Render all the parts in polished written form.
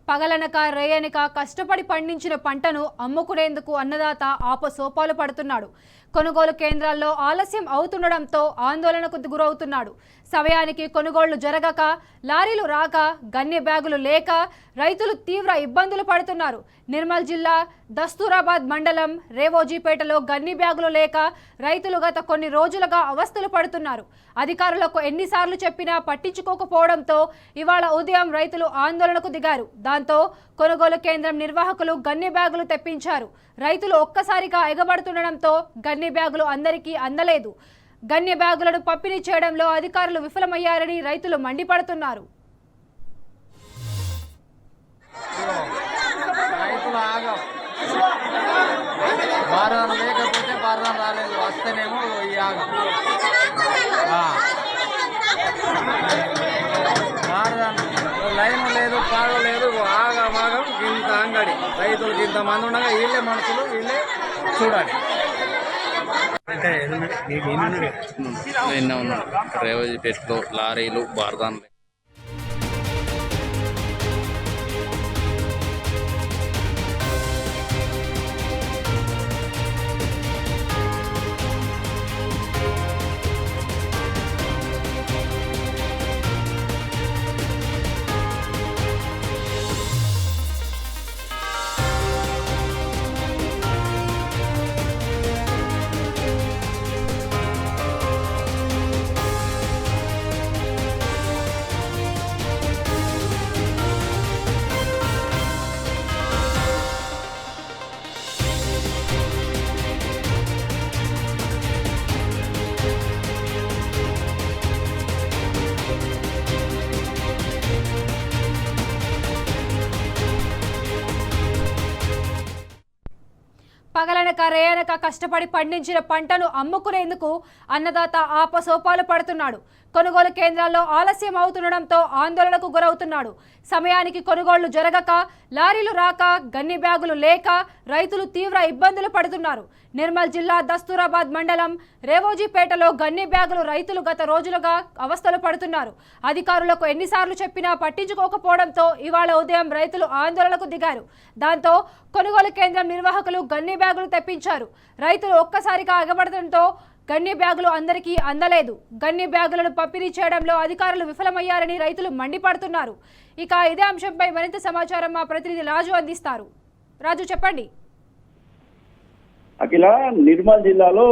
పగలనక రేయనక కష్టపడి పండించిన పంటను అమ్ముకునేందుకు అన్నదాత ఆపసోపాలు పడుతున్నాడు. కొనుగోలు కేంద్రాల్లో ఆలస్యం అవుతుండడంతో ఆందోళనకు గురవుతున్నాడు. సమయానికి కొనుగోళ్లు జరగక, లారీలు రాక, గన్నె బ్యాగులు లేక రైతులు తీవ్ర ఇబ్బందులు పడుతున్నారు. నిర్మల్ జిల్లా దస్తూరాబాద్ మండలం రేవోజీపేటలో గన్ని బ్యాగులు లేక రైతులు గత కొన్ని రోజులుగా అవస్థలు పడుతున్నారు. అధికారులకు ఎన్నిసార్లు చెప్పినా పట్టించుకోకపోవడంతో ఇవాళ ఉదయం రైతులు ఆందోళనకు దిగారు. దాంతో కొనుగోలు కేంద్రం నిర్వాహకులు గన్ని బ్యాగులు తెప్పించారు. రైతులు ఒక్కసారిగా ఎగబడుతుండడంతో గన్ని బ్యాగులు అందరికీ అందలేదు. గన్య బ్యాగులను పంపిణీ చేయడంలో అధికారులు విఫలమయ్యారని రైతులు మండిపడుతున్నారు. లైన్ లేదు, పాడలేదు, ఆగమాగం ఇంత అంగడి రైతులకు ఇంతమంది ఉండగా వీళ్ళే మనుషులు, వీళ్ళే చూడాలి. నిన్న ఉన్నాడు రేవోజీపేటలో లారీలు బార్దాన్ పగలనక రేయనక కష్టపడి పండించిన పంటను అమ్ముకునేందుకు అన్నదాత ఆపసోపాలు పడుతున్నాడు. కొనుగోలు కేంద్రాల్లో ఆలస్యం అవుతుండడంతో ఆందోళనకు గురవుతున్నాడు. సమయానికి కొనుగోళ్లు జరగక, లారీలు రాక, గన్ని బ్యాగులు లేక రైతులు తీవ్ర ఇబ్బందులు పడుతున్నారు. నిర్మల్ జిల్లా దస్తూరాబాద్ మండలం రేవోజీపేటలో గన్ని బ్యాగులు రైతులు గత రోజులుగా అవస్థలు పడుతున్నారు. అధికారులకు ఎన్నిసార్లు చెప్పినా పట్టించుకోకపోవడంతో ఇవాళ ఉదయం రైతులు ఆందోళనకు దిగారు. దాంతో కొనుగోలు కేంద్రం నిర్వాహకులు గన్ని బ్యాగులు తెప్పించారు. రైతులు ఒక్కసారిగా ఎగబడటంతో గన్ని బ్యాగులు అందరికీ అందలేదు. గన్ని బ్యాగులను పంపిణీ చేయడంలో అధికారులు విఫలమయ్యారని రైతులు మండిపడుతున్నారు. ఇక ఇదే అంశంపై మరింత సమాచారం మా ప్రతినిధి రాజు అందిస్తారు. రాజు, చెప్పండి. అఖిల, నిర్మల్ జిల్లాలో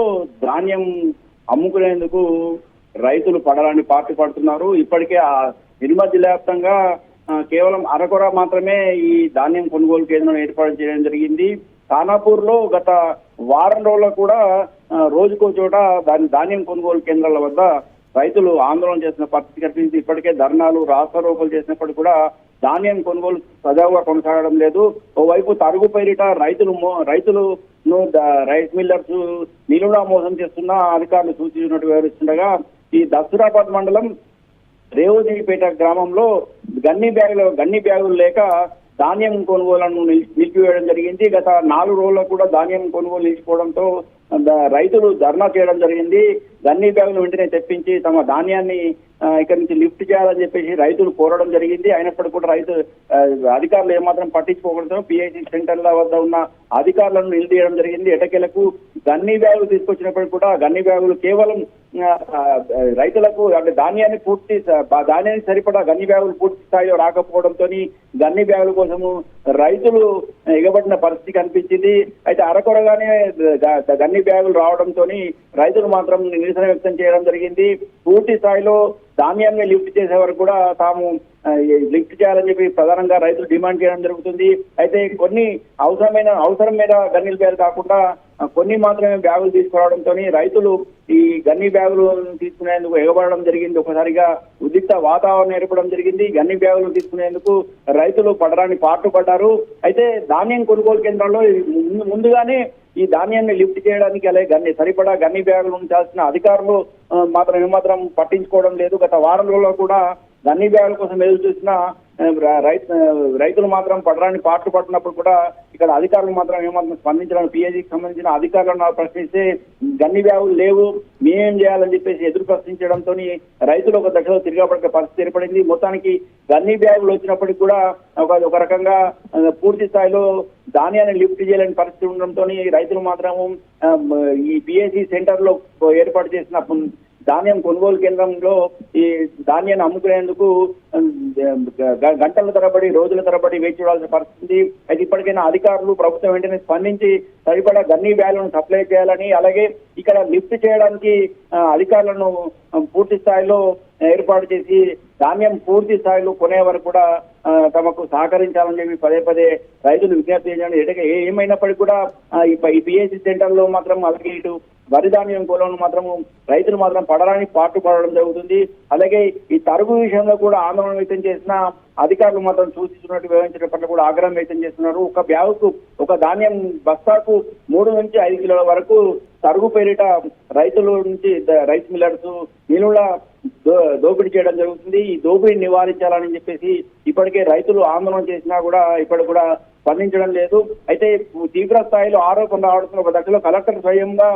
ధాన్యం అమ్ముకునేందుకు రైతులు పడరాని పార్టీ పడుతున్నారు. ఇప్పటికే ఆ నిర్మల్ జిల్లా వ్యాప్తంగా కేవలం అరకొర మాత్రమే ఈ ధాన్యం కొనుగోలు కేంద్రం ఏర్పాటు చేయడం జరిగింది. ఖానాపూర్ లో గత వారం రోజుల్లో కూడా రోజుకో చోట ధాన్యం కొనుగోలు కేంద్రాల వద్ద రైతులు ఆందోళన చేసిన పరిస్థితి కనిపించింది. ఇప్పటికే ధర్నాలు, రాస్తారోకోలు చేసినప్పటికీ కూడా ధాన్యం కొనుగోలు సజావుగా కొనసాగడం లేదు. ఓవైపు తరుగు పేరిట రైతులను రైస్ మిల్లర్స్ నిలువునా మోసం చేస్తున్న అధికారులు సూచించినట్టు వివరిస్తుండగా ఈ దస్తూరాబాద్ మండలం రేవోజీపేట గ్రామంలో గన్ని బ్యాగులు లేక ధాన్యం కొనుగోలను నిలిపివేయడం జరిగింది. గత 4 రోజుల్లో కూడా ధాన్యం కొనుగోలు నిలిచిపోవడంతో రైతులు ధర్నా చేయడం జరిగింది. గన్ని బ్యాగులు వెంటనే తెప్పించి తమ ధాన్యాన్ని ఇక్కడి నుంచి లిఫ్ట్ చేయాలని చెప్పేసి రైతులు కోరడం జరిగింది. అయినప్పటికీ కూడా అధికారులు ఏమాత్రం పట్టించుకోవడంతో పిఐసి సెంటర్ల వద్ద ఉన్న అధికారులను నిలదీయడం జరిగింది. ఎటకేలకు గన్ని బ్యాగులు తీసుకొచ్చినప్పటికీ కూడా గన్ని బ్యాగులు కేవలం రైతులకు అంటే ధాన్యానికి సరిపడా గన్ని బ్యాగులు పూర్తి స్థాయిలో రాకపోవడంతో గన్ని బ్యాగుల కోసము రైతులు ఎగబడిన పరిస్థితి కనిపించింది. అయితే అరకొరగానే గన్ని బ్యాగులు రావడంతో రైతులు మాత్రం నిరసన వ్యక్తం చేయడం జరిగింది. పూర్తి స్థాయిలో ధాన్యాన్ని లిఫ్ట్ చేసే వరకు కూడా తాము లిఫ్ట్ చేయాలని చెప్పి ప్రధానంగా రైతులు డిమాండ్ చేయడం జరుగుతుంది. అయితే కొన్ని అవసరం మీద గన్నీల బ్యాగులు కాకుండా కొన్ని మాత్రమే బ్యాగులు తీసుకురావడంతో రైతులు ఈ గన్ని బ్యాగులు తీసుకునేందుకు ఎగబడడం జరిగింది. ఒకసారిగా ఉద్రిక్త వాతావరణం ఏర్పడడం జరిగింది. గన్ని బ్యాగులు తీసుకునేందుకు రైతులు పడరాని పడ్డారు. అయితే ధాన్యం కొనుగోలు కేంద్రాల్లో ముందుగానే ఈ ధాన్యాన్ని లిఫ్ట్ చేయడానికి అలాగే సరిపడా గన్ని బ్యాగులు ఉంచాల్సిన అధికారులు ఏమాత్రం పట్టించుకోవడం లేదు. గత వారం రోజుల్లో కూడా గన్ని బ్యాగుల కోసం ఎదురు చూసిన రైతులు మాత్రం పడరాని పాటలు పడుతున్నప్పుడు కూడా ఇక్కడ అధికారులు మాత్రం ఏమాత్రం స్పందించడానికి పిఏజీకి సంబంధించిన అధికారులను ప్రశ్నిస్తే గన్ని బ్యాగులు లేవు, మేమేం చేయాలని చెప్పేసి ఎదురు ప్రశ్నించడంతో రైతులు ఒక దశలో తిరగబడే పరిస్థితి ఏర్పడింది. మొత్తానికి గన్ని బ్యాగులు వచ్చినప్పటికీ కూడా ఒక రకంగా పూర్తి స్థాయిలో ధాన్యాన్ని లిఫ్ట్ చేయలేని పరిస్థితి ఉండడంతో రైతులు మాత్రం ఈ పిఏసీ సెంటర్ లో ఏర్పాటు చేసిన ధాన్యం కొనుగోలు కేంద్రంలో ఈ ధాన్యాన్ని అమ్ముకునేందుకు గంటల తరబడి రోజుల తరబడి వేచి చూడాల్సిన పరిస్థితి. అయితే ఇప్పటికైనా అధికారులు ప్రభుత్వం వెంటనే స్పందించి సరిపడా గన్నీ బ్యాగులను సప్లై చేయాలని, అలాగే ఇక్కడ లిఫ్ట్ చేయడానికి అధికారులను పూర్తి స్థాయిలో ఏర్పాటు చేసి ధాన్యం పూర్తి స్థాయిలో కొనే వరకు కూడా తమకు సహకరించాలని చెప్పి పదే పదే రైతులు విజ్ఞప్తి చేయాలని. ఏమైనప్పటికీ కూడా ఈ పిఎస్సి సెంటర్ లో మాత్రం అలాగే ఇటు వరి ధాన్యం కొలను మాత్రం రైతులు మాత్రం పడరాని పాటు పడడం జరుగుతుంది. అలాగే ఈ తరుగు విషయంలో కూడా ఆందోళన వ్యక్తం చేసిన అధికారులు మాత్రం సూచిస్తున్నట్టు వ్యవహరించడం పట్ల కూడా ఆగ్రహం వ్యక్తం చేస్తున్నారు. ఒక బ్యాగుకు ఒక ధాన్యం బస్తాకు 3 నుంచి 5 కిలోల వరకు తరుగు పేరిట రైతుల నుంచి రైస్ మిల్లర్స్ నిలువుల దోపిడీ చేయడం జరుగుతుంది. ఈ దోపిడీ నివారించాలని చెప్పేసి ఇప్పటికే రైతులు ఆందోళన చేసినా కూడా ఇప్పటికి కూడా స్పందించడం లేదు. అయితే తీవ్ర స్థాయిలో ఆరోపణలు రావడంతో ఒక దశలో కలెక్టర్ స్వయంగా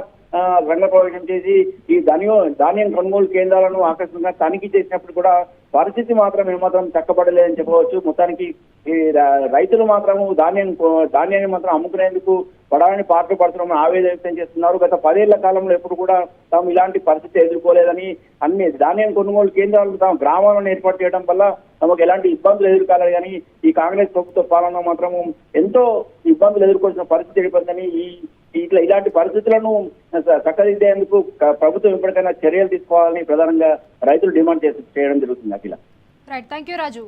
రంగప్రవేశం చేసి ఈ ధాన్యం కొనుగోలు కేంద్రాలను ఆకస్మికంగా తనిఖీ చేసినప్పుడు కూడా పరిస్థితి మాత్రం ఏమాత్రం చక్కబడలేదని చెప్పవచ్చు. మొత్తానికి ఈ రైతులు మాత్రము ధాన్యాన్ని మాత్రం అమ్ముకునేందుకు పడాలని పాటలు పడుతున్నామని ఆవేదన వ్యక్తం చేస్తున్నారు. గత 10 ఏళ్ల కాలంలో ఎప్పుడు కూడా తాము ఇలాంటి పరిస్థితి ఎదుర్కోలేదని, అన్ని ధాన్యం కొనుగోలు కేంద్రాలను తాము గ్రామాలను ఏర్పాటు చేయడం వల్ల తమకు ఎలాంటి ఇబ్బందులు ఎదుర్కోలేదు. కానీ ఈ కాంగ్రెస్ ప్రభుత్వ పాలన మాత్రము ఎంతో ఇబ్బందులు ఎదుర్కొల్సిన పరిస్థితి ఏర్పడిందని, ఇలాంటి పరిస్థితులను చక్కదిద్దేందుకు ప్రభుత్వం ఇప్పటికైనా చర్యలు తీసుకోవాలని ప్రధానంగా రైతులు డిమాండ్ చేయడం జరుగుతుంది. Akhila. Right, thank you Raju.